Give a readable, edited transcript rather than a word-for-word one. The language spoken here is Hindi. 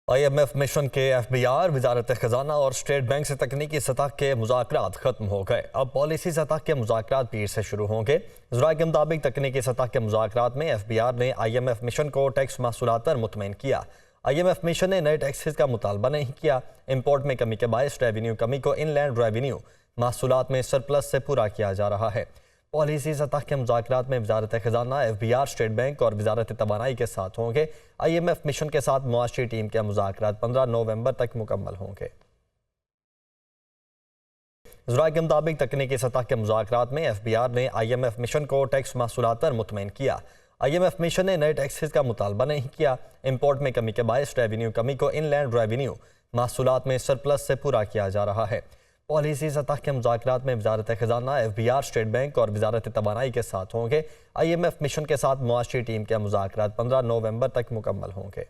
IMF मिशन के FBR, वजारत खजाना और स्टेट बैंक से तकनीकी सतह के मुज़ाकरात खत्म हो गए। अब पॉलिसी सतह के मुज़ाकरात पीर से शुरू होंगे। ज़राए के मुताबिक तकनीकी सतह के मुज़ाकरात में FBR ने IMF मिशन को टैक्स महसूलात पर मुतमईन किया। IMF मिशन ने नए टैक्सेस का मुतालबा नहीं किया। इम्पोर्ट में कमी के बायस रेवेन्यू कमी को इनलैंड रेवेन्यू महसूलात में सरप्लस से पूरा किया जा रहा है। पॉलिसी सतह के मुज़ाकरात में वजारत खजाना, FBR, स्टेट बैंक और वजारत तवानाई के साथ होंगे। IMF मिशन के साथ मुआशी टीम के मुज़ाकरात 15 नवंबर तक मुकम्मल होंगे। ज़राए के मुताबिक तकनीकी सतह के मुज़ाकरात में FBR ने IMF मिशन को टैक्स महसूलात पर मुतमईन किया। IMF मिशन ने नए टैक्सेस का मुतालबा नहीं किया। इम्पोर्ट में कमी के बायस रेवेन्यू कमी को इनलैंड रेवेन्यू महसूलात में सरप्लस से पूरा किया जा रहा है। पॉलिसी सतह के मुज़ाकरात में वजारत खजाना, FBR, स्टेट बैंक और वजारत तवानाई के साथ होंगे। IMF मिशन के साथ मुआशी टीम के मुज़ाकरात 15 नवंबर तक मुकम्मल होंगे।